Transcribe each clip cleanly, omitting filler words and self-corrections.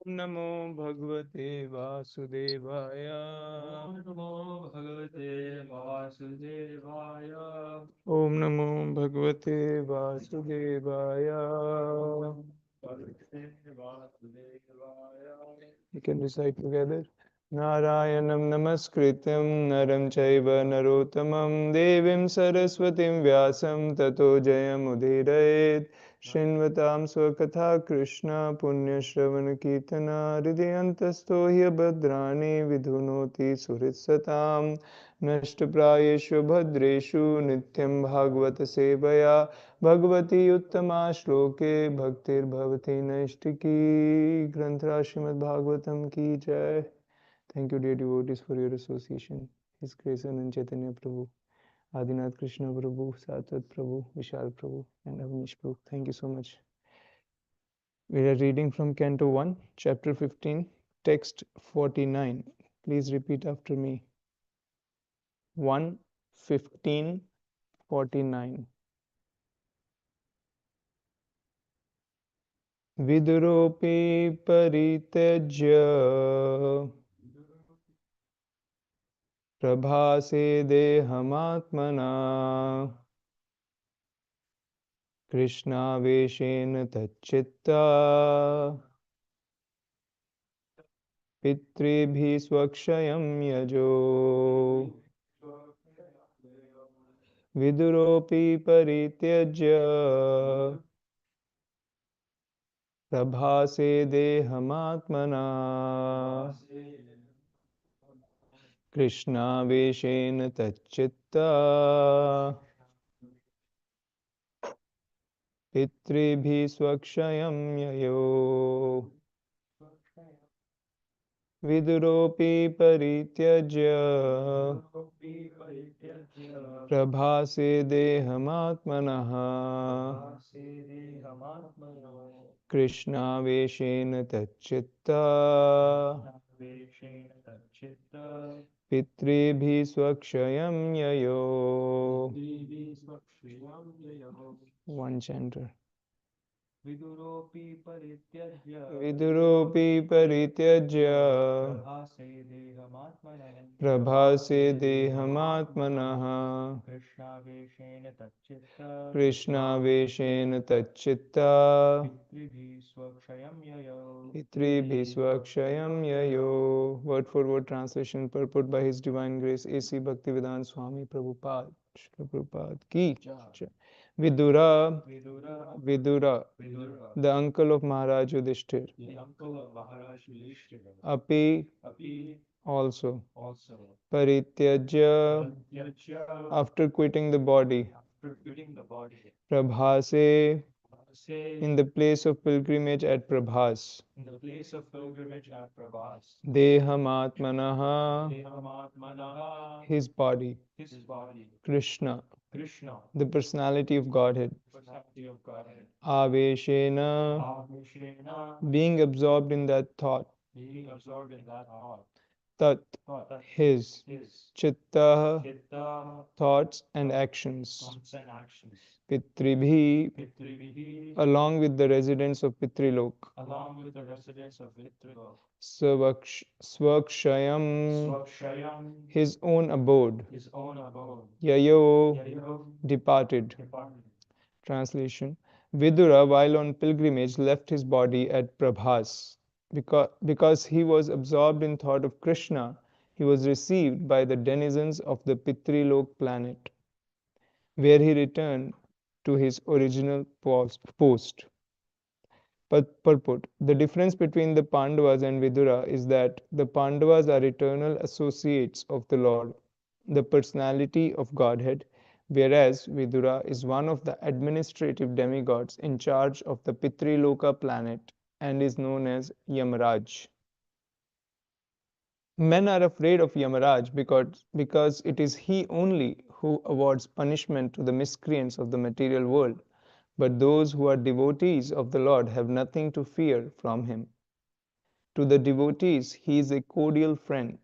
नमो भगवते वासुदेवाय। नमो भगवते वासुदेवाय। ओम नमो भगवते वासुदेवाय। भगवते वासुदेवाय। You can recite together. नारायणं नमस्कृत्यं नरं चैव नरोत्तमं देवीं सरस्वतीं व्यासं ततो जयमुदीरयेत्। शृण्वतां स्वकथा कृष्ण पुण्यश्रवणकीर्तना हृदयन्तस्थो ह्यभद्राणि विधुनोति सुहृत्सतां नष्टप्रायेषु भद्रेषु नित्यं भागवत सेवया भगवती उत्तमा श्लोके भक्तिर्भवति नैष्टिकी। ग्रंथराज श्रीमद् भागवतम की जय। Thank you, dear devotees, for your association. His Grace and Chaitanya Prabhu, Adinath Krishna Prabhu, Satwat Prabhu, Vishal Prabhu, and Avnish Prabhu. Thank you so much. We are reading from Canto 1, Chapter 15, Text 49. Please repeat after me. 1, 15, 49. विदुरोऽपि परित्यज्य प्रभासे देहमात्मना कृष्णावेशेन तच्चित्ता पितृभिः स्वक्षयं यजो। विदुरोऽपि परित्यज्य प्रभासे देहमात्मना कृष्णावेशेन तच्चित्ता पितृभिः स्वक्षयं ययो। विदुरोऽपि परित्यज्य प्रभासे देहमात्मनः कृष्णावेशेन तच्चित्ता पितृभिः स्वक्षयं ययो। One chanter. विदुरोऽपि परित्यज्य विदुरोऽपि परित्यज्य प्रभासे देहमात्मनः प्रभासे देहमात्मनः कृष्णावेशेन तच्चित्ता कृष्णावेशेन तच्चित्ता पितृभिः स्वक्षयं ययो। पितृभिः स्वक्षयं ययो. Word for word translation purport by His Divine Grace A.C. Bhaktivedanta Swami Prabhupada. Shri Prabhupada ki jai. Vidura, Vidura, the uncle of Maharaj Yudhishthir. the uncle of Maharaj Yudhishthira, Api, also. Parityajya, Yatyajya, after quitting the body. after quitting the body, Prabhase, say in the place of pilgrimage at Prabhas. in the place of pilgrimage at Prabhas, Dehamatmanaha, Dehamatmanaha, his body. his body, Krishna, Krishna, the personality of Godhead. personality of Godhead, Aveshena, Aveshena, being absorbed in that thought. being absorbed in that thought, Tat, his. his Chitta, chitta, thoughts and actions. thoughts and actions, Pitribhi, Pitrivihi, along with the residents of Pitrilok. along with the residents of Vitrilo, Svakshayam, Swakshayam, his own abode. his own abode, Yayo, Yayo, departed. departed. Translation. Vidura, while on pilgrimage, left his body at Prabhas. Because he was absorbed in thought of Krishna, he was received by the denizens of the Pitrilok planet, where he returned to his original post. Purport. The difference between the Pandavas and Vidura is that the Pandavas are eternal associates of the Lord, the personality of Godhead, whereas Vidura is one of the administrative demigods in charge of the Pitriloka planet and is known as Yamaraj. Men are afraid of Yamaraj because it is he only who awards punishment to the miscreants of the material world. But those who are devotees of the Lord have nothing to fear from him. To the devotees, he is a cordial friend,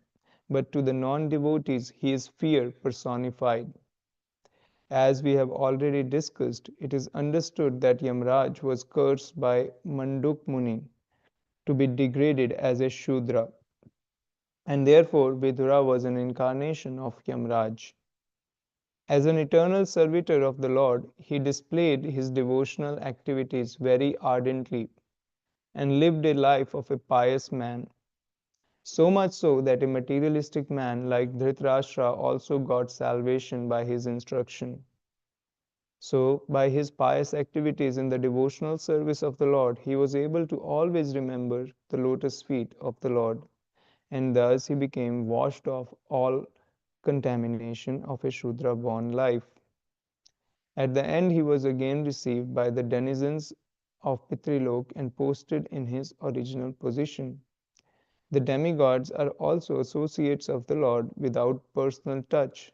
but to the non devotees, he is fear personified. As we have already discussed, it is understood that Yamraj was cursed by Manduk Muni to be degraded as a Shudra, and therefore Vidura was an incarnation of Yamraj. As an eternal servitor of the Lord, he displayed his devotional activities very ardently and lived a life of a pious man. So much so that a materialistic man like Dhritarashtra also got salvation by his instruction. So, by his pious activities in the devotional service of the Lord, he was able to always remember the lotus feet of the Lord, and thus he became washed off all contamination of a Shudra born life. At the end, he was again received by the denizens of Pitrilok and posted in his original position. The demigods are also associates of the Lord without personal touch,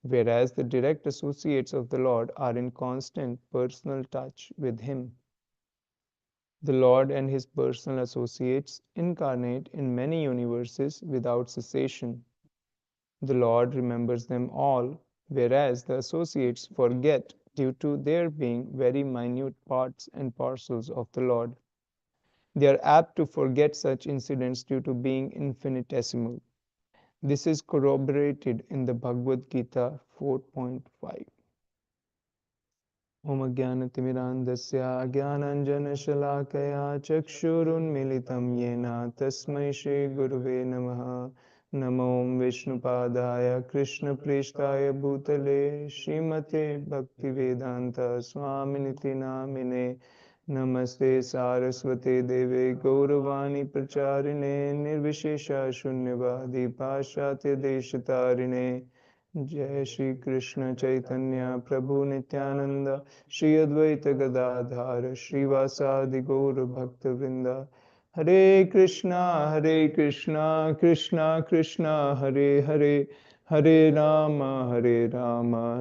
whereas the direct associates of the Lord are in constant personal touch with Him. The Lord and His personal associates incarnate in many universes without cessation. The Lord remembers them all, whereas the associates forget due to their being very minute parts and parcels of the Lord. They are apt to forget such incidents due to being infinitesimal. This is corroborated in the Bhagavad Gita 4.5. Om Jnanatimirandasya Jnananjanashalakaya Chakshurunmilitam Yena Tasmai Shri Gurave Namaha Namo Vishnupadaya Krishna Preshtaya Bhutale Srimate Bhaktivedanta Swaminiti Namine Namaste Saraswate Deve Gauravani Pracharine Nirvishesha Shunyavadi Pashatya Deshatarine जय श्री कृष्ण चैतन्य प्रभु नित्यानंद श्री अद्वैत गदाधर श्रीवासादि गौर भक्त वृंद हरे Krishna Krishna Krishna Hare Hare Hare Ram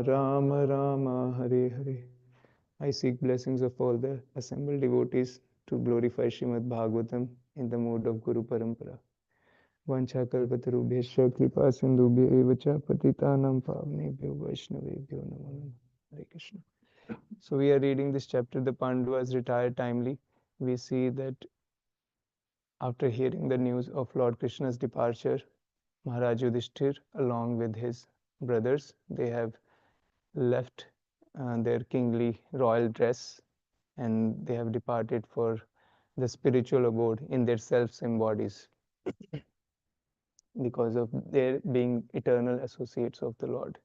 Ram Ram Hare Hare. I seek blessings of all the assembled devotees to glorify Srimad Bhagavatam in the mode of Guru Parampara. वंशाकल्पतरुभ्यश्च कृपा सिन्धुभ्य एव च पतितानां पावनेभ्यो वैष्णवेभ्यो नमो नमः. Hare Krishna. So we are reading this chapter. The Pandavas retired timely. We see that after hearing the news of Lord Krishna's departure, Maharaj Yudhishthir, along with his brothers, they have left their kingly royal dress and they have departed for the spiritual abode in their self-same bodies, because of their being eternal associates of the Lord.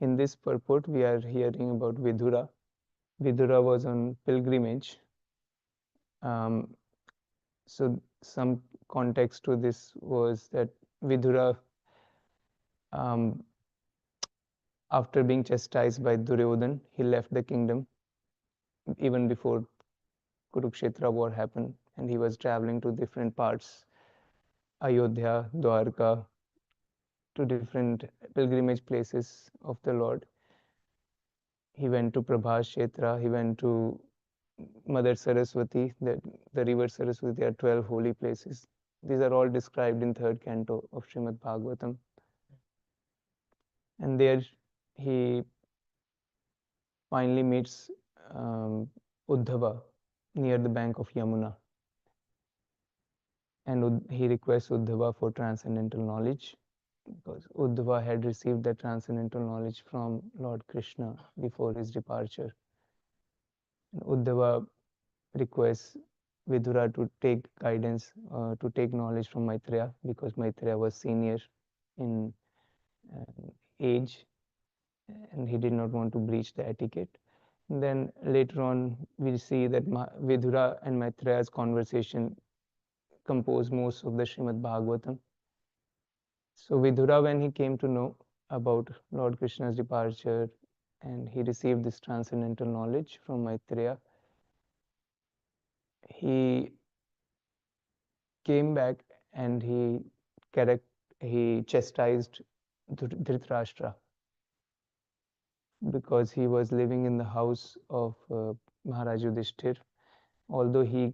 In this purport, we are hearing about Vidura. Vidura was on pilgrimage. Um, so some context to this was that Vidura, um, after being chastised by Duryodhan, he left the kingdom even before Kurukshetra war happened, and he was traveling to different parts, Ayodhya, Dwarka, to different pilgrimage places of the Lord. He went to Prabhas Kshetra, he went to Mother Saraswati, the river Saraswati. There are 12 holy places. These are all described in third canto of Srimad Bhagavatam. And there he finally meets Uddhava near the bank of Yamuna. And he requests Uddhava for transcendental knowledge, because Uddhava had received the transcendental knowledge from Lord Krishna before his departure. And Uddhava requests Vidura to take guidance, to take knowledge from Maitreya, because Maitreya was senior in age and he did not want to breach the etiquette. And then later on, we see that Vidura and Maitreya's conversation compose most of the Srimad Bhagavatam. So Vidura, when he came to know about Lord Krishna's departure and he received this transcendental knowledge from Maitreya, he came back and he chastised Dhritarashtra, because he was living in the house of Maharaj Yudhishthir. Although he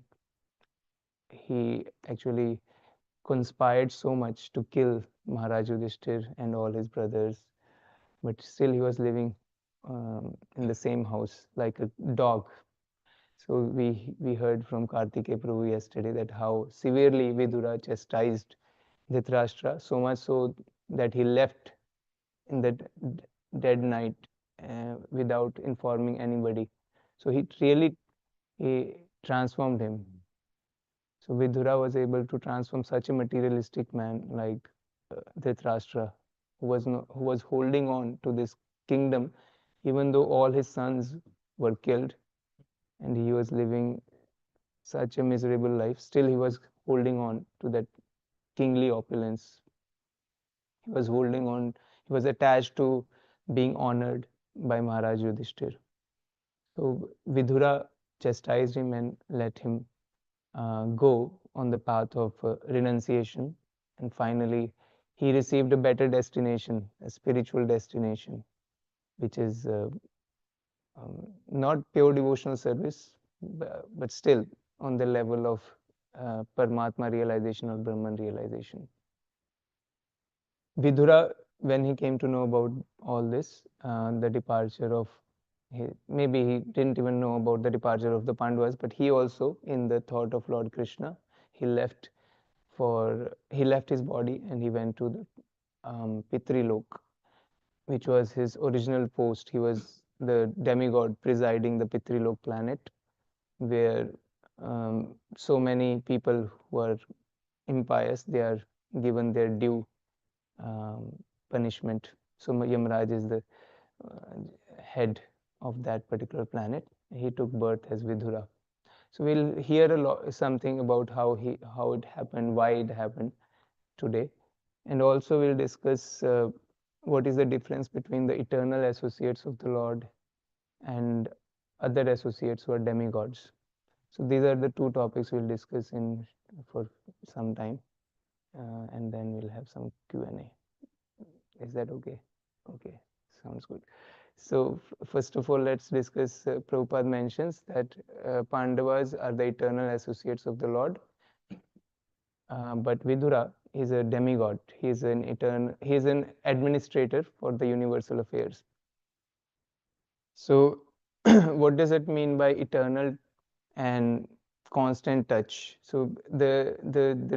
actually conspired so much to kill Maharaj Yudhishthir and all his brothers, but still he was living in the same house like a dog. So we heard from Kartikeya Prabhu yesterday that how severely Vidura chastised Dhritarashtra, so much so that he left in that dead night without informing anybody. So he really he transformed him. So Vidura was able to transform such a materialistic man like Dhritarashtra, who was holding on to this kingdom, even though all his sons were killed and he was living such a miserable life. Still, he was holding on to that kingly opulence. He was holding on. He was attached to being honored by Maharaj Yudhishthir. So Vidura chastised him and let him go on the path of renunciation, and finally he received a better destination, a spiritual destination, which is not pure devotional service, but still on the level of Paramatma realization or Brahman realization. Vidura, when he came to know about all this, the departure of maybe he didn't even know about the departure of the Pandavas, but he also, in the thought of Lord Krishna, he left he left his body and he went to the Pitrilok, which was his original post. He was the demigod presiding the Pitrilok planet, where so many people who are impious, they are given their due um, punishment. So Yamraj is the head of that particular planet. He took birth as Vidura. So we'll hear a lot something about how it happened, why it happened today, and also we'll discuss what is the difference between the eternal associates of the Lord and other associates who are demigods. So these are the two topics we'll discuss in for some time, and then we'll have some Q&A. Is that okay? Okay, sounds good. So first of all, let's discuss. Prabhupada mentions that Pandavas are the eternal associates of the Lord, but Vidura is a demigod. He is an administrator for the universal affairs. So, what does it mean by eternal and constant touch? So the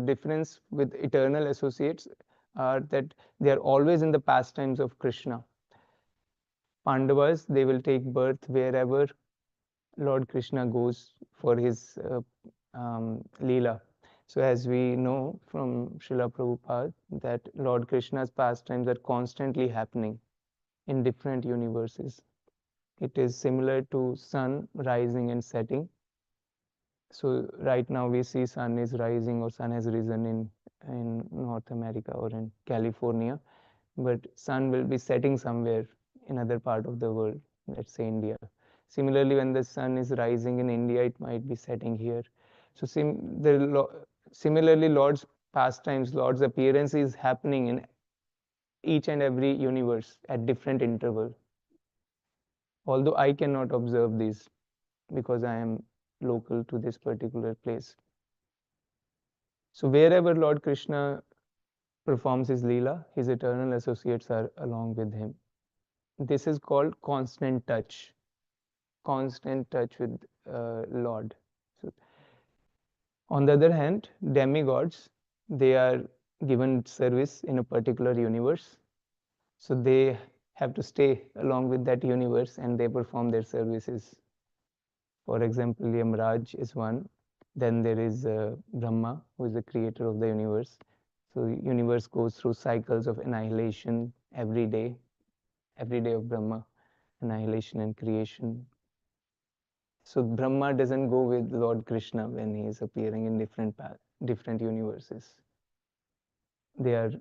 difference with eternal associates are that they are always in the pastimes of Krishna. Pandavas, they will take birth wherever Lord Krishna goes for his Leela. So as we know from Srila Prabhupada that Lord Krishna's pastimes are constantly happening in different universes. It is similar to sun rising and setting. So right now we see sun is rising or sun has risen in North America or in California, but sun will be setting somewhere in other part of the world, let's say India. Similarly, when the sun is rising in India, it might be setting here. So similarly, Lord's pastimes, Lord's appearance is happening in each and every universe at different interval. Although I cannot observe these because I am local to this particular place. So wherever Lord Krishna performs his Leela, his eternal associates are along with him. This is called constant touch with Lord. So, on the other hand, demigods, they are given service in a particular universe. So they have to stay along with that universe and they perform their services. For example, Yamraj is one. Then there is Brahma, who is the creator of the universe. So the universe goes through cycles of annihilation every day of Brahma, annihilation and creation. So Brahma doesn't go with Lord Krishna when he is appearing in different universes. They are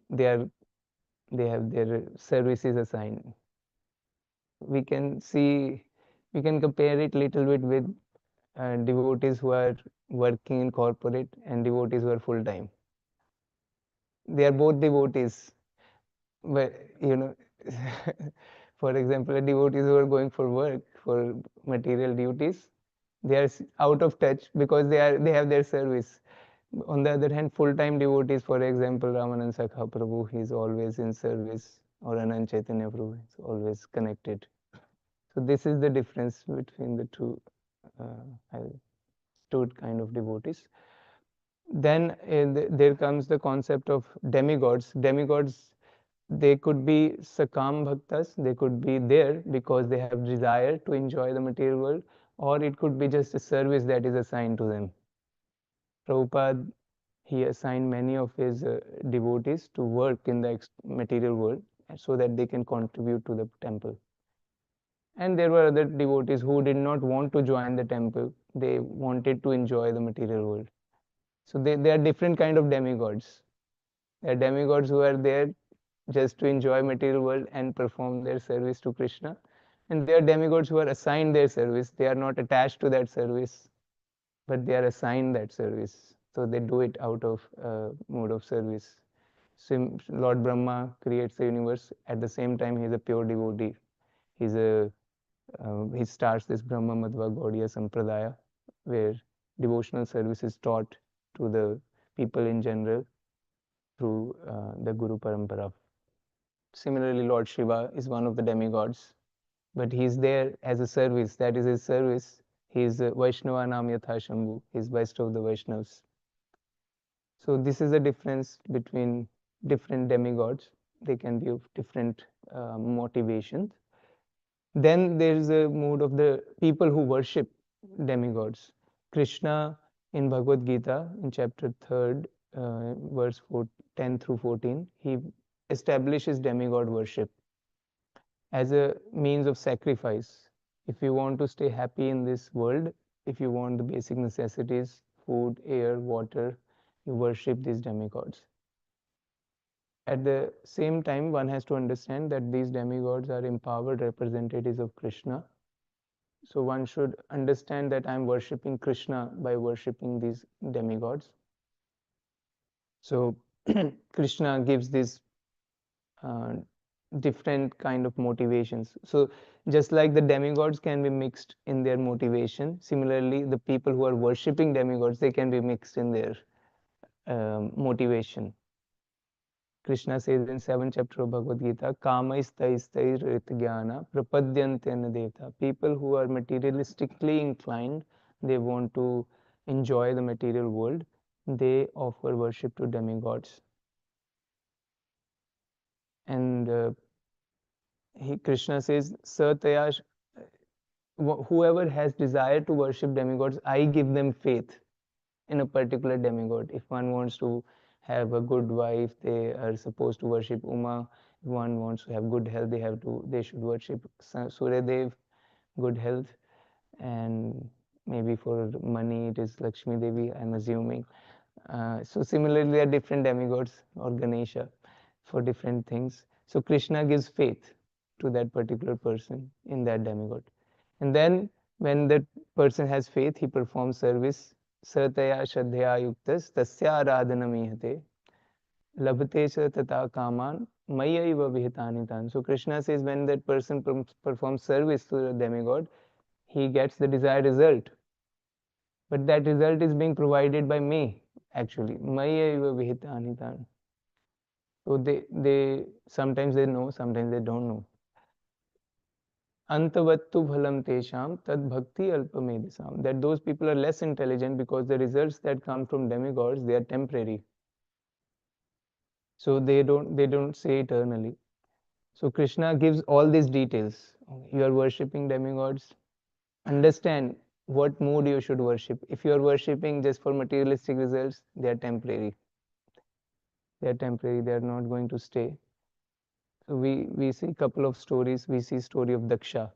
they are they have their services assigned. We can see we can compare it little bit with devotees who are working in corporate and devotees who are full time. They are both devotees, but for example, devotees who are going for work for material duties, they are out of touch because they have their service. On the other hand, full-time devotees, for example, Ramanand Sakha Prabhu, he is always in service, or Anand Chaitanya Prabhu is always connected. So this is the difference between the two stood kind of devotees. Then there comes the concept of demigods. Demigods, they could be sakam bhaktas, they could be there because they have desire to enjoy the material world, or it could be just a service that is assigned to them. Prabhupada, he assigned many of his devotees to work in the material world so that they can contribute to the temple. And there were other devotees who did not want to join the temple, they wanted to enjoy the material world. So they are different kind of demigods. There are demigods who are there just to enjoy material world and perform their service to Krishna. And there are demigods who are assigned their service. They are not attached to that service, but they are assigned that service. So they do it out of mode of service. So Lord Brahma creates the universe. At the same time, he is a pure devotee. He starts this Brahma Madhva Gaudiya Sampradaya, where devotional service is taught to the people in general through the Guru Parampara. Similarly, Lord Shiva is one of the demigods, but he is there as a service. That is his service. He is Vaishnava Nam Yatha Shambhu. He is best of the Vaishnavas. So this is the difference between different demigods. They can be of different motivations. Then there is a mood of the people who worship demigods. Krishna in Bhagavad Gita, in chapter 3rd, verse 10 through 14, he establishes demigod worship as a means of sacrifice. If you want to stay happy in this world, if you want the basic necessities, food, air, water, you worship these demigods. At the same time, one has to understand that these demigods are empowered representatives of Krishna. So one should understand that I am worshipping Krishna by worshipping these demigods. So Krishna gives these uh, different kind of motivations. So just like the demigods can be mixed in their motivation, similarly the people who are worshipping demigods, they can be mixed in their motivation. Krishna says in 7th chapter of Bhagavad Gita, Kamaistaistairitgyana prapadyantena devta. People who are materialistically inclined, they want to enjoy the material world, they offer worship to demigods. And Krishna says, Sataya, whoever has desire to worship demigods, I give them faith in a particular demigod. If one wants to have a good wife, they are supposed to worship Uma. If one wants to have good health, they should worship Suryadev, good health. And maybe for money, it is Lakshmi Devi, I'm assuming. So similarly, there are different demigods or Ganesha for different things. So Krishna gives faith to that particular person in that demigod. And then when that person has faith, he performs service. Sataya Shraddhaya Yuktas Tasya Aradhanamihate Labhate Cha Tata Kaman Mayaiva Vihitanithan. So Krishna says when that person performs service to the demigod, he gets the desired result. But that result is being provided by me, actually. Mayaiva Vihitanithan. So they sometimes they know, sometimes they don't know. Antavattu bhalam tesham tad bhakti alpamedisam. That those people are less intelligent because the results that come from demigods, they are temporary. So they don't say eternally. So Krishna gives all these details. You are worshipping demigods. Understand what mood you should worship. If you are worshipping just for materialistic results, they are temporary. They are temporary. They are not going to stay. So we see a couple of stories. We see story of Daksha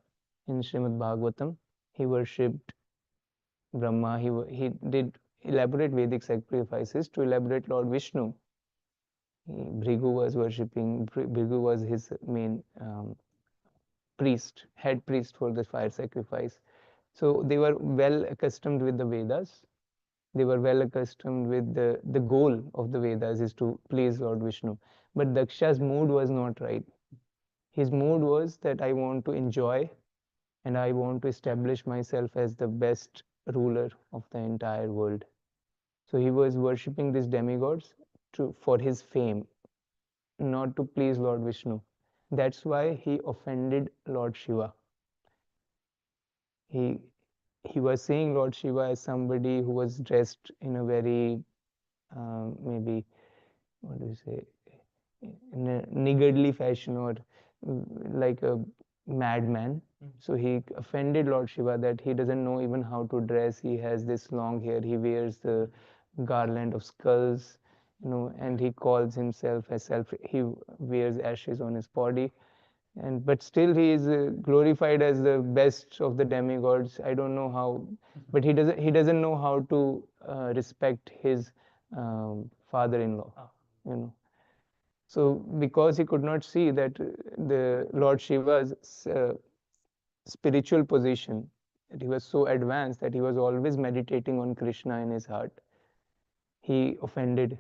in Srimad Bhagavatam. He worshipped Brahma. He did elaborate Vedic sacrifices to elaborate Lord Vishnu. Bhrigu was worshipping. Bhrigu was his main priest, head priest for the fire sacrifice. So they were well accustomed with the Vedas. They were well accustomed with the goal of the Vedas is to please Lord Vishnu. But Daksha's mood was not right. His mood was that I want to enjoy and I want to establish myself as the best ruler of the entire world. So he was worshipping these demigods for his fame, not to please Lord Vishnu. That's why he offended Lord Shiva. He he was seeing Lord Shiva as somebody who was dressed in a very maybe what do you say, in a niggardly fashion, or like a madman. So he offended Lord Shiva that he doesn't know even how to dress. He has this long hair. He wears the garland of skulls, and he calls himself as self. He wears ashes on his body, and but still he is glorified as the best of the demigods. I don't know how, but he doesn't know how to respect his father-in-law. You know. So because he could not see that the Lord Shiva's spiritual position, that he was so advanced that he was always meditating on Krishna in his heart, he offended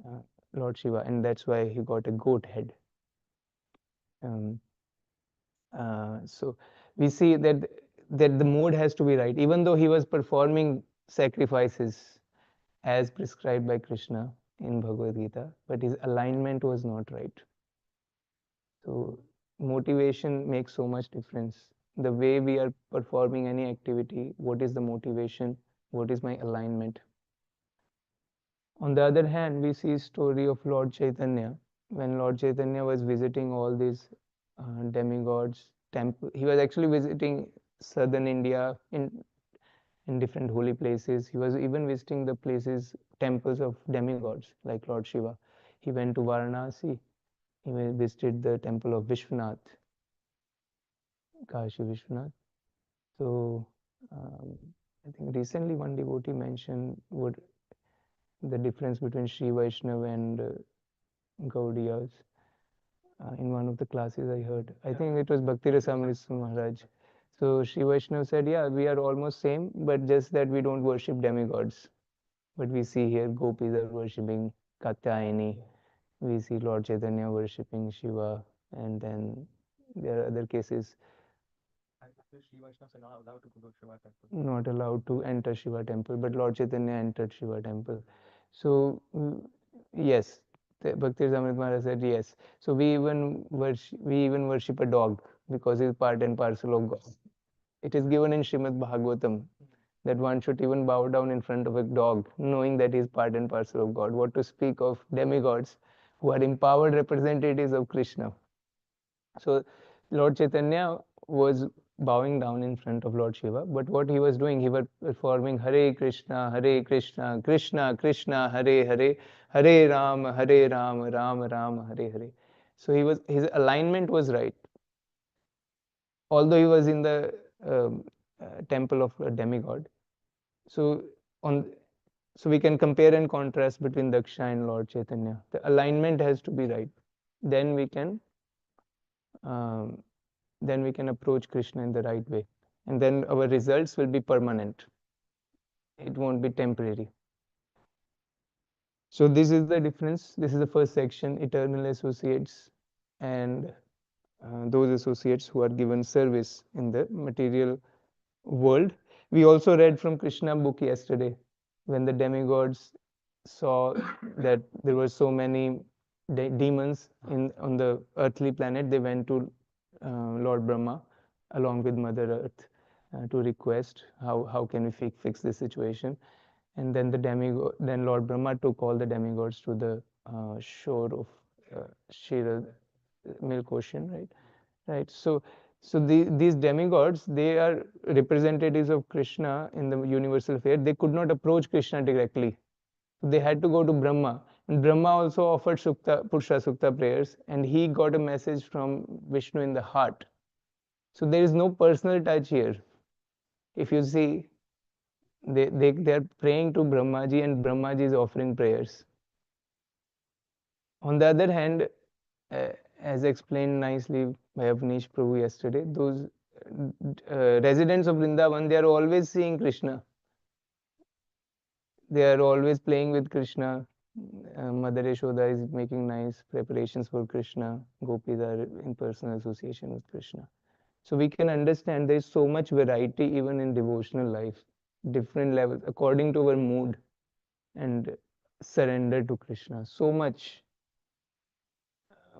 uh, Lord Shiva, and that's why he got a goat head. Um, so we see that the mood has to be right, even though he was performing sacrifices as prescribed by Krishna in Bhagavad Gita, but his alignment was not right. So motivation makes so much difference. The way we are performing any activity, what is the motivation? What is my alignment? On the other hand, we see story of Lord Chaitanya. When Lord Chaitanya was visiting all these demigods temple, he was actually visiting southern India in different holy places. He was even visiting the places, temples of demigods like Lord Shiva. He went to Varanasi. He visited the temple of Vishwanath, Kashi Vishwanath. So I think recently one devotee mentioned what the difference between Sri Vaishnava and Gaudiyas in one of the classes I heard. I think it was Bhakti Rasamrita Maharaj. So Sri Vaishnava said, yeah, we are almost same, but just that we don't worship demigods. But we see here gopis are worshipping Katyayani. We see Lord Chaitanya worshipping Shiva, and then there are other cases not allowed to enter Shiva temple, but Lord Chaitanya entered Shiva temple. So yes, Bhakti Rasamrita Maharaj said yes. So we even worship a dog because it's part and parcel of God. It is given in Srimad Bhagavatam that one should even bow down in front of a dog, knowing that he is part and parcel of God. What to speak of demigods who are empowered representatives of Krishna? So Lord Chaitanya was bowing down in front of Lord Shiva, but what he was doing, he was performing Hare Krishna, Krishna Krishna, Hare Hare, Hare Ram, Ram Ram, Hare Hare. So his alignment was right, although he was in the temple of a demigod. So on so we can compare and contrast between Daksha and Lord Chaitanya. The alignment has to be right. Then we can um, then we can approach Krishna in the right way. And then our results will be permanent. It won't be temporary. So this is the difference. This is the first section, eternal associates and those associates who are given service in the material world. We also read from Krishna book yesterday when the demigods saw that there were so many demons on the earthly planet. They went to Lord Brahma along with Mother Earth to request how can we fix this situation. And then then Lord Brahma took all the demigods to the shore of Shira, milk ocean, right? Right. So these demigods, they are representatives of Krishna in the universal fair. They could not approach Krishna directly. They had to go to Brahma. And Brahma also offered Purusha Sukta prayers, and he got a message from Vishnu in the heart. So there is no personal touch here. If you see, they are praying to Brahmaji, and Brahmaji is offering prayers. On the other hand, uh, as explained nicely by Avnish Prabhu yesterday, those residents of Vrindavan, they are always seeing Krishna. They are always playing with Krishna. Mother Yashoda is making nice preparations for Krishna. Gopis are in personal association with Krishna. So we can understand there is so much variety even in devotional life, different levels according to our mood and surrender to Krishna. So much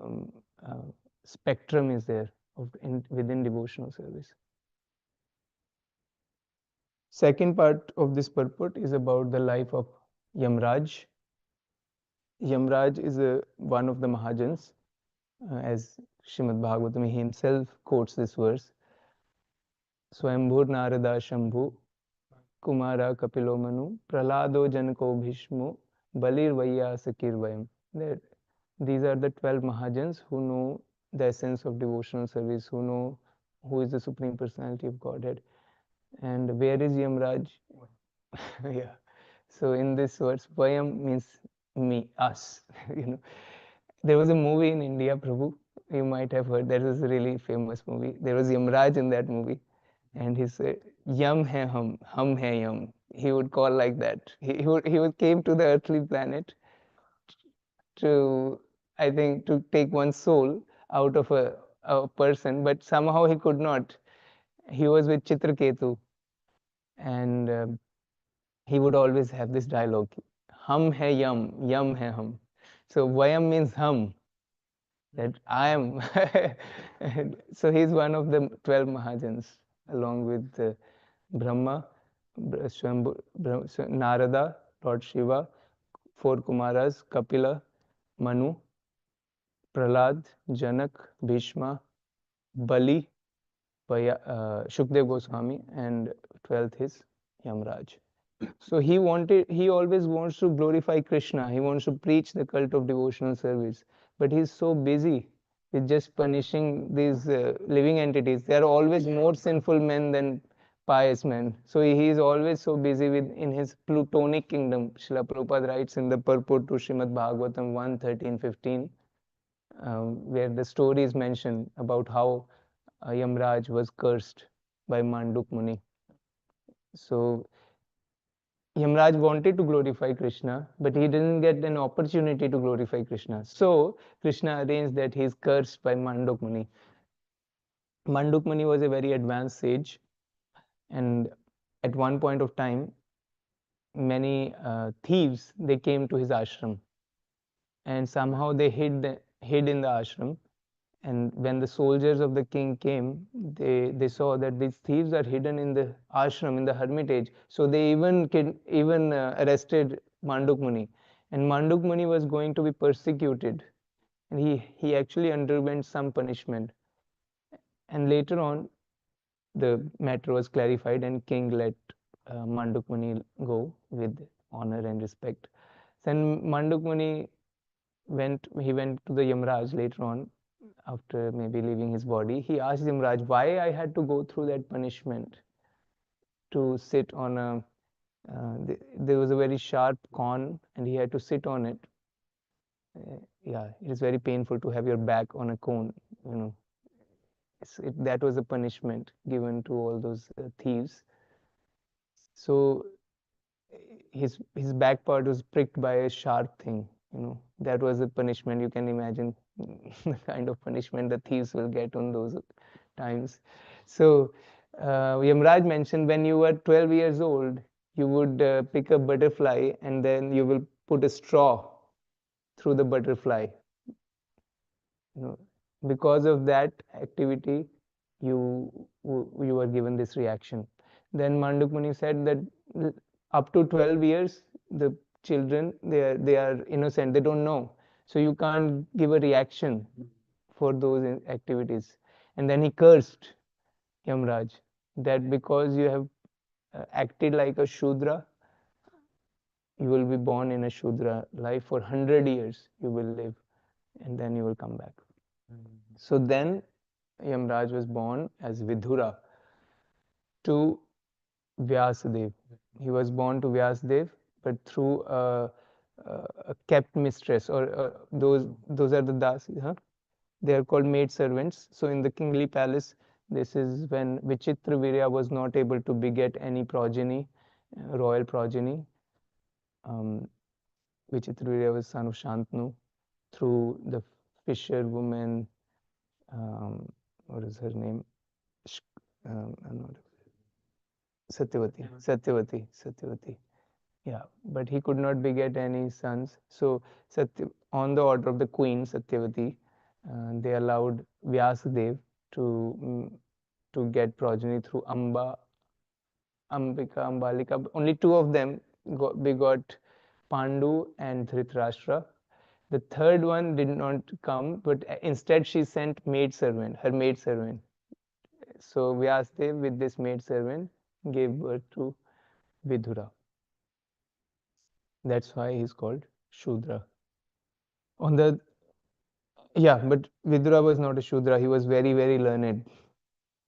um, uh, spectrum is there within devotional service. Second part of this purport is about the life of Yamraj. Yamraj is one of the Mahajans, as Srimad Bhagavatam himself quotes this verse. Swayambhur Narada Shambhu Kumara Kapilo Manu Pralado Janako Bhishmo Balir Vaiyasakir Vayam. These are the 12 Mahajans who know the essence of devotional service, who know who is the Supreme Personality of Godhead. And where is Yamraj? Yeah. So in this verse, Vayam means me, us. You know, there was a movie in India, Prabhu. You might have heard. There was a really famous movie. There was Yamraj in that movie, and he said, "Yam hai hum hai yam." He would call like that. He would came to the earthly planet to, I think, to take one's soul out of a person, but somehow he could not. He was with Chitraketu, and he would always have this dialogue, hum hai yam hai hum. So vayam means hum, that I am. So he's one of the 12 Mahajans, along with Brahma, Narada, Lord Shiva, 4 Kumaras, Kapila, Manu, Prahlad, Janak, Bhishma, Bali, Shukdev Goswami, and 12th is Yamraj. So he always wants to glorify Krishna. He wants to preach the cult of devotional service, but he's so busy with just punishing these living entities. They are always more sinful men than pious men. So he is always so busy with in his plutonic kingdom. Srila Prabhupada writes in the purport to Srimad Bhagavatam 1:13-15, where the story is mentioned about how Yamraj was cursed by Manduk Muni. So Yamraj wanted to glorify Krishna, but he didn't get an opportunity to glorify Krishna. So Krishna arranged that he is cursed by Manduk Muni. Manduk Muni was a very advanced sage, and at one point of time, many thieves they came to his ashram, and somehow they hid in the ashram. And when the soldiers of the king came, they saw that these thieves are hidden in the ashram, in the hermitage. So they even arrested Manduk Muni. And Manduk Muni was going to be persecuted. And he actually underwent some punishment. And later on, the matter was clarified, and king let Manduk Muni go with honor and respect. Then Manduk Muni went to the Yamraj later on, after maybe leaving his body. He asked Yamraj, why I had to go through that punishment to sit on a there was a very sharp corn, and he had to sit on it. Yeah, it is very painful to have your back on a cone, you know. That was a punishment given to all those thieves. So his back part was pricked by a sharp thing, you know. That was a punishment. You can imagine the kind of punishment the thieves will get on those times. So Yamraj mentioned when you were 12 years old, you would pick a butterfly, and then you will put a straw through the butterfly. You know, because of that activity, you were given this reaction. Then Manduk Muni said that up to 12 years, the children they are innocent, they don't know, so you can't give a reaction for those activities. And then he cursed Yamraj that because you have acted like a Shudra, you will be born in a Shudra life for 100 years, you will live, and then you will come back. So then Yamraj was born as Vidura to Vyasadev. He was born to Vyasadev, but through a kept mistress, or those are the dasis, huh? They are called maid servants. So in the kingly palace, this is when Vichitra Virya was not able to beget any progeny, royal progeny. Vichitra Virya was son of Shantanu through the fisher woman. What is her name? I'm not Satyavati. Yeah, but he could not beget any sons. So on the order of the queen Satyavati, they allowed Vyasadev to get progeny through Amba Ambika, Ambalika. Only two of them begot Pandu and Dhritarashtra. The third one did not come, but instead she sent maid servant, her maid servant. So Vyasdev with this maid servant gave birth to Vidura. That's why he's called Shudra. On the Yeah, but Vidura was not a Shudra. He was very, very learned.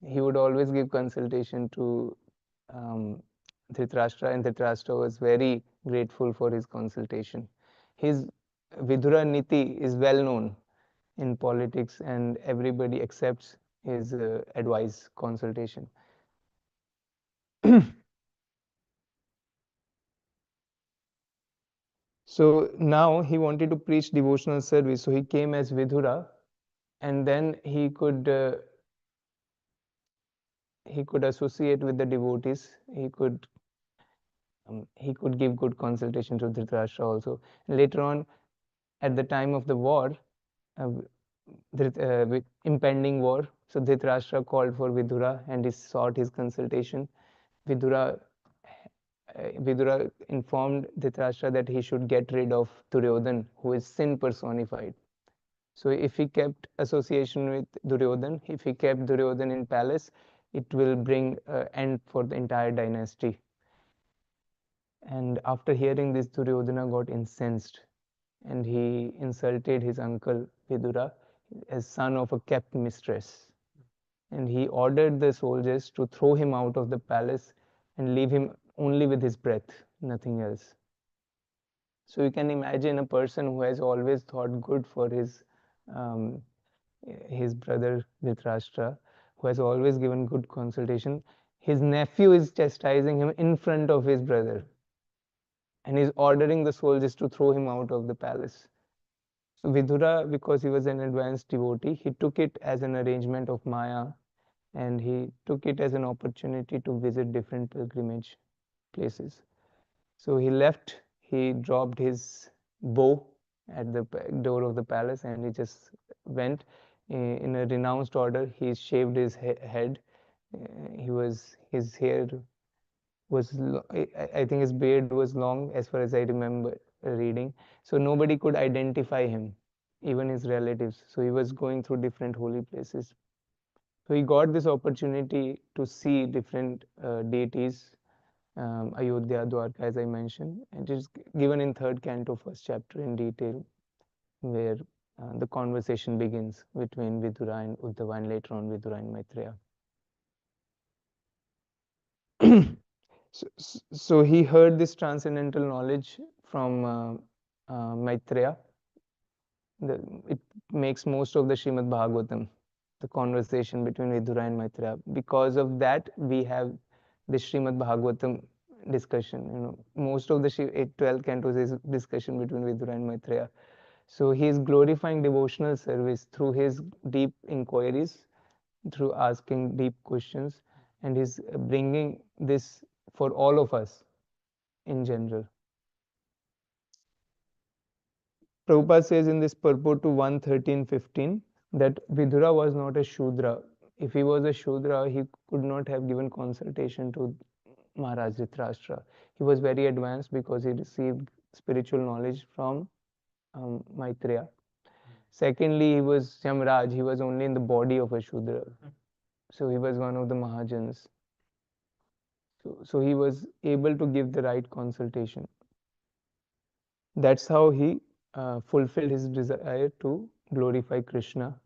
He would always give consultation to um, Dhritarashtra, and Dhritarashtra was very grateful for his consultation. His Vidura Niti is well known in politics, and everybody accepts his advice, consultation. So now he wanted to preach devotional service, so he came as Vidura, and then he could associate with the devotees. He could give good consultation to Dhritarashtra also. Later on, at the time of the war, uh, with impending war, so Dhritarashtra called for Vidura and he sought his consultation. Vidura, Vidura informed Dhritarashtra that he should get rid of Duryodhan, who is sin personified. So if he kept association with Duryodhan, if he kept Duryodhan in palace, it will bring end for the entire dynasty. And after hearing this, Duryodhana got incensed and he insulted his uncle Vidura as son of a kept mistress. And he ordered the soldiers to throw him out of the palace and leave him only with his breath, nothing else. So you can imagine a person who has always thought good for um, his brother Dhritarashtra, who has always given good consultation. His nephew is chastising him in front of his brother, and he's ordering the soldiers to throw him out of the palace. So Vidura, because he was an advanced devotee, he took it as an arrangement of Maya, and he took it as an opportunity to visit different pilgrimage places. So he left, he dropped his bow at the door of the palace, and he just went in a renounced order. He shaved his head. His hair was I think his beard was long as far as I remember reading. So nobody could identify him, even his relatives. So he was going through different holy places. So he got this opportunity to see different deities, Ayodhya, Dwarka, as I mentioned. And it is given in third canto, first chapter in detail, where the conversation begins between Vidura and Uddhava, and later on Vidura and Maitreya. So he heard this transcendental knowledge from Maitreya. It makes most of the Srimad Bhagavatam, the conversation between Vidura and Maitreya. Because of that, we have the Srimad Bhagavatam discussion. Most of the 12 cantos is discussion between Vidura and Maitreya. So he is glorifying devotional service through his deep inquiries, through asking deep questions, and he's bringing this for all of us in general. Prabhupada says in this purport to 113.15 that Vidura was not a Shudra. If he was a Shudra, he could not have given consultation to Maharaj Dhritarashtra. He was very advanced because he received spiritual knowledge from Maitreya. Secondly, he was Yamraj. He was only in the body of a Shudra. So he was one of the Mahajans. So he was able to give the right consultation. That's how he fulfilled his desire to glorify Krishna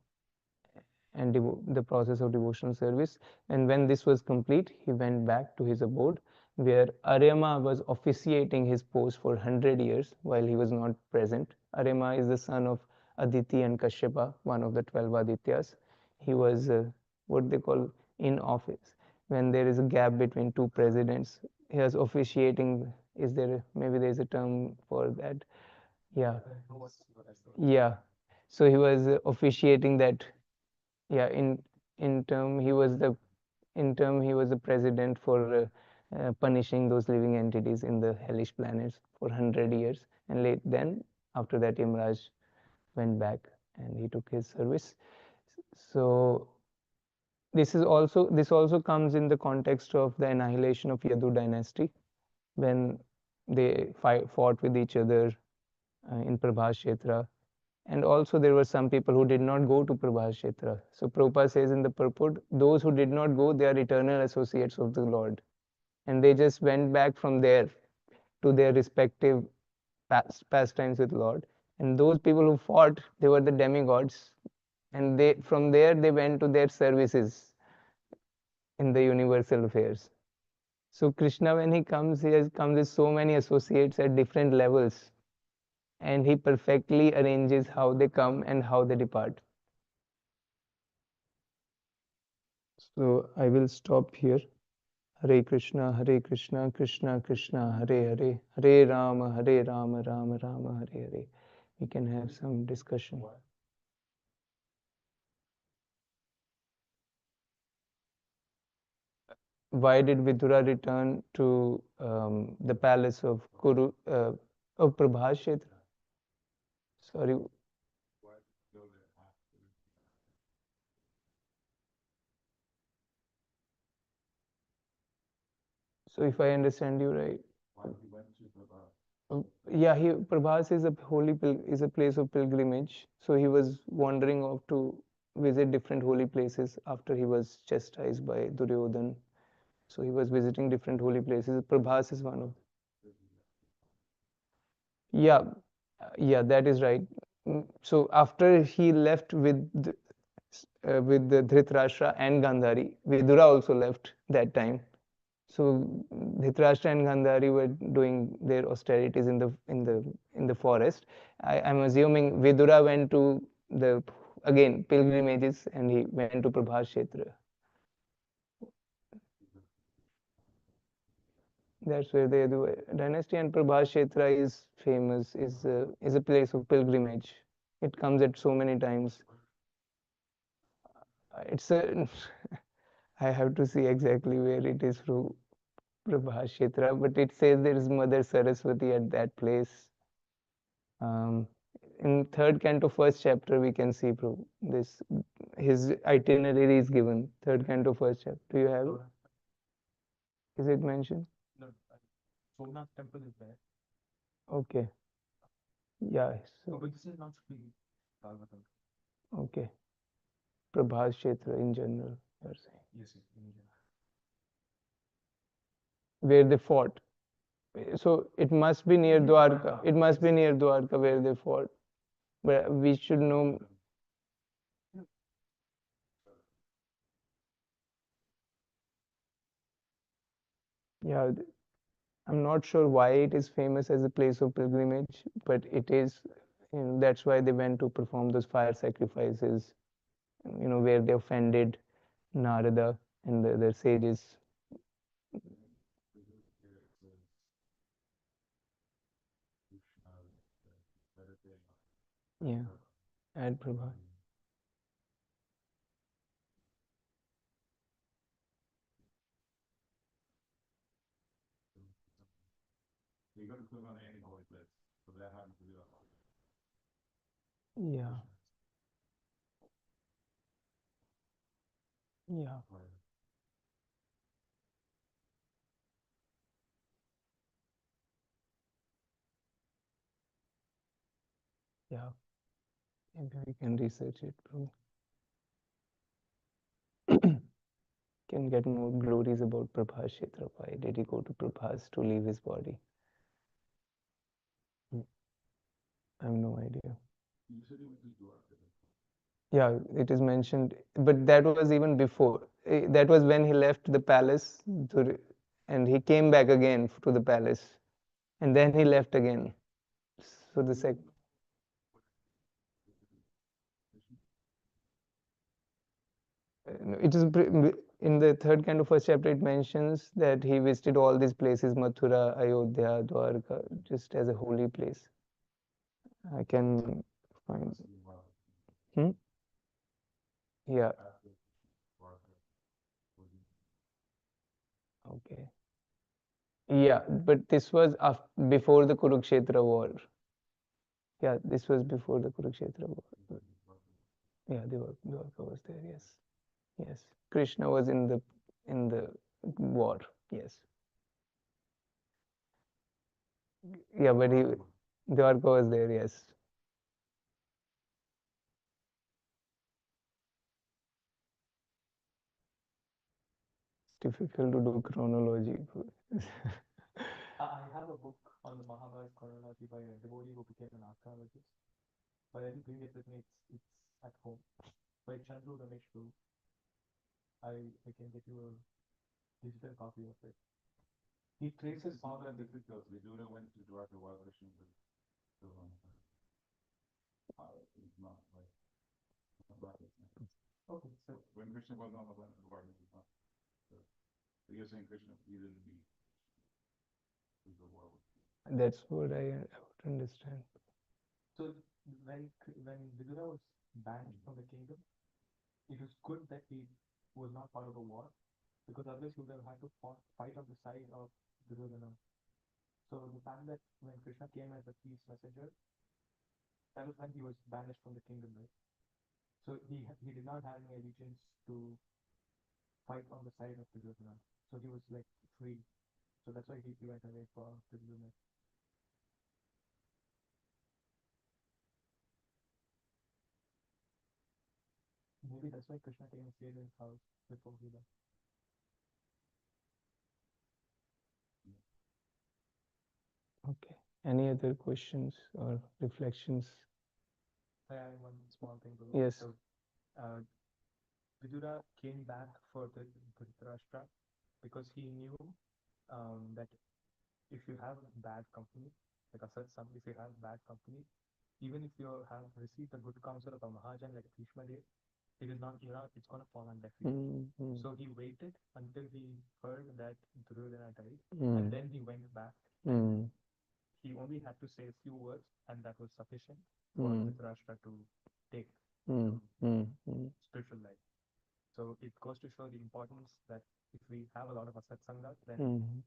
and the process of devotional service. And when this was complete, he went back to his abode where Aryama was officiating his post for 100 years while he was not present. Aryama is the son of Aditi and Kashyapa, one of the 12 Adityas. He was what they call in office. When there is a gap between two presidents, he was officiating. Maybe there is a term for that? Yeah. Yeah. So he was officiating that. Yeah, in term he was the president for punishing those living entities in the hellish planets for 100 years, and then after that Yamraj went back and he took his service. So This also comes in the context of the annihilation of Yadu dynasty when they fought with each other in Prabhas Kshetra. And also there were some people who did not go to Prabhas Kshetra. So Prabhupada says in the purport, those who did not go, they are eternal associates of the Lord. And they just went back from there to their respective pastimes with Lord. And those people who fought, they were the demigods. And they from there they went to their services in the universal affairs. So Krishna, when he comes, comes with so many associates at different levels, and he perfectly arranges how they come and how they depart. So I will stop here. Hare Krishna, Krishna Krishna, Hare Hare, Hare Rama, Rama Hare Hare. We can have some discussion. Why did Vidura return to the palace of of Prabhas Kshetra? Sorry. So if I understand you right, yeah, Prabhas is a is a place of pilgrimage. So he was wandering off to visit different holy places after he was chastised by Duryodhan. So he was visiting different holy places. Prabhas is one of. Yeah, yeah, that is right. So after he left with the Dhritarashtra and Gandhari, Vidura also left that time. So Dhritarashtra and Gandhari were doing their austerities in the forest. I'm assuming Vidura went to the again pilgrimages and he went to Prabhas Kshetra. That's where they do dynasty, and Prabhas Kshetra is famous. Is a place of pilgrimage. It comes at so many times. It's a I have to see exactly where it is through Prabhas Kshetra, but it says there is Mother Saraswati at that place. Um, in third canto, first chapter, we can see Prabhu. This his itinerary is given. Third canto, first chapter. Do you have it? Is it mentioned? No, Somnath temple is there. Okay. Yeah. No, So but this is not free. Bhagavatam. okay. Prabhas Kshetra in general, you're saying. Yes, yes, in India. Where they fought. So it must be near Dwarka. It must be near Dwarka where they fought. But we should know. Yeah, I'm not sure why it is famous as a place of pilgrimage, but it is. That's why they went to perform those fire sacrifices. Where they offended Narada and the other sages. Yeah, at Prabha. Yeah, yeah, yeah. Maybe we can research it, bro. Can get more glories about Prabhas Kshetra. Why did he go to Prabhas to leave his body? I have no idea. Yeah, it is mentioned, but that was even before. That was when he left the palace and he came back again to the palace, and then he left again. So the sec. It is in the third kind of first chapter. It mentions that he visited all these places: Mathura, Ayodhya, Dwarka, just as a holy place. I can find. Hmm? Yeah. Okay. Yeah, but this was before the Kurukshetra war. Yeah, this was before the Kurukshetra war. Yeah, Dwarka was there. Yes. Yes, Krishna was in the war. Yes, yeah, but he Dwarka was there. Yes, it's difficult to do chronology. I have a book on the Mahabharata chronology by a devotee who became an archaeologist, but I didn't bring it with me. It's at home. By Chandru Ramesh Prabhu. I can get you a digital copy of it. He This traces is not Bhagavatam. that difficult. Vidura went to Dwarka while Krishna was still on it's not like not rocket science. Okay, so When Krishna was on the planet of Dwarka, it's not. So you're saying Krishna you didn't be the war with. That's what I would understand. so when Vidura was banished from the kingdom, it was good that he was not part of the war because otherwise he would have had to fight on the side of Duryodhana. So the time that when Krishna came as a peace messenger, that was when he was banished from the kingdom, right? So he did not have any allegiance to fight on the side of Duryodhana. So he was like free. So that's why he went away for Duryodhana. Maybe that's why Krishna came and stayed in his house before he left. Okay. Any other questions or reflections? I have one small thing to Yes. So uh, Vidura came back for the Dhritarashtra because he knew that if you have bad company, like if you have bad company, even if you have received a good counsel of a Mahajan like Bhishma did, it's gonna fall on deaf ears. Mm. So he waited until he heard that Duryodhana died, Mm. and then he went back. Mm. He only had to say a few words, and that was sufficient for Dhritarashtra to take Mm. Mm. Mm. spiritual life. So it goes to show the importance that if we have a lot of asatsanga, then Mm.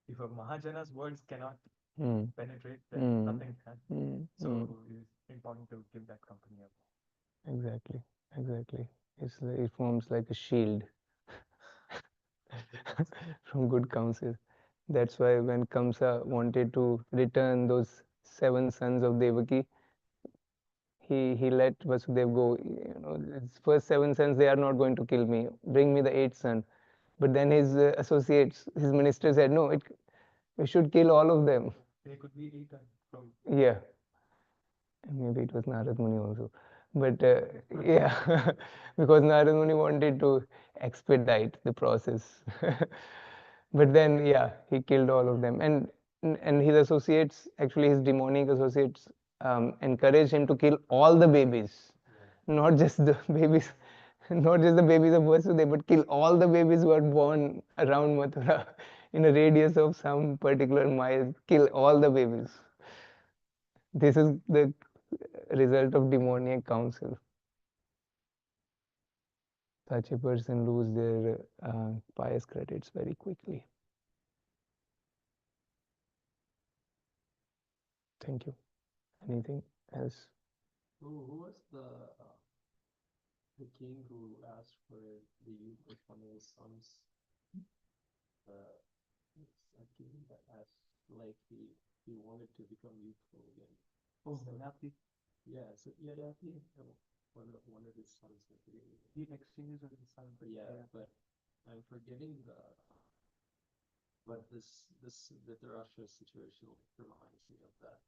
if a Mahajana's words cannot Mm. penetrate, then Mm. nothing can. Mm. So Mm. it's important to give that company up. Exactly. Exactly. It forms like a shield from good counsel. That's why when Kamsa wanted to return those 7 sons of Devaki, he let Vasudev go. His first 7 sons, they are not going to kill me. Bring me the 8th son. But then his associates, his minister said, no, we should kill all of them. They could be eaten from. Yeah, maybe it was Narad Muni also. But yeah, because Narad Muni wanted to expedite the process. But then, yeah, he killed all of them. And his associates, actually his demonic associates, encouraged him to kill all the babies, not just the babies, not just the babies of Vasudev, but kill all the babies who are born around Mathura in a radius of some particular mile. Kill all the babies. This is the result of demoniac counsel. Such a person lose their pious credits very quickly. Thank you. Anything else? Who was the king who asked for the youth of one of his sons? It's a king that asked, like he wanted to become youthful again. Oh, Yadapti. Yeah, so Yadapti, one of his sons. He exchanges with his son. Yeah, but I'm forgetting but this Dhritarashtra situation reminds me of that.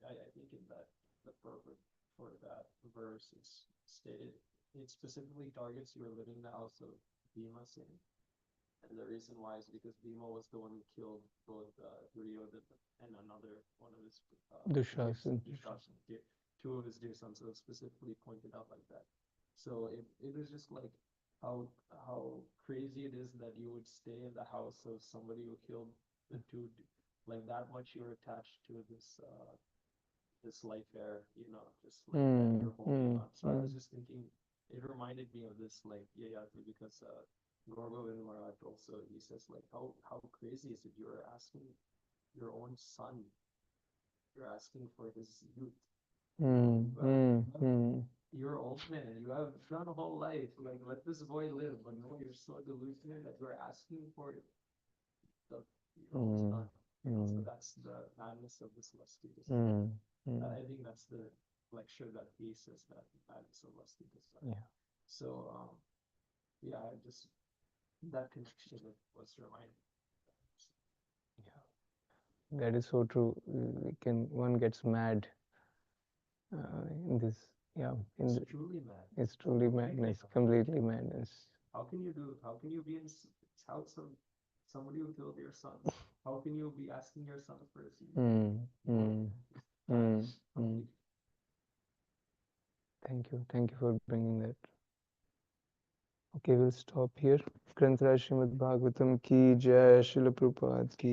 I think in that the purport for that verse is stated. It specifically targets you are living in the house of Bhima Singh. And the reason why is because Bhima was the one who killed both Duryodhana and another one of his Dushasana. two of his dear sons. So it's specifically pointed out like that. So it was just like how crazy it is that you would stay in the house of somebody who killed the two, like that much you're attached to this life air, just like that you're holding on. So I was just thinking, it reminded me of this, like, because Govinda Maharaj also, he says, like, how crazy is it? You're asking your own son, you're asking for his youth. you're an old man. You have done a whole life. Like, let this boy live. But no, you're so delusional that you're asking for the son. So that's the madness of this lusty desire. I think that's the lecture that he says, that madness of lusty desire. Yeah. So yeah, I just that connection was reminded. That is so true. One gets mad in this. Yeah, It's truly mad. it's truly madness, completely madness. How can you be in house of somebody who killed your son? How can you be asking your son for a seed? Thank you for bringing that. Okay, we'll stop here. Granth Raj Srimad Bhagavatam ki jai, Srila Prabhupada ki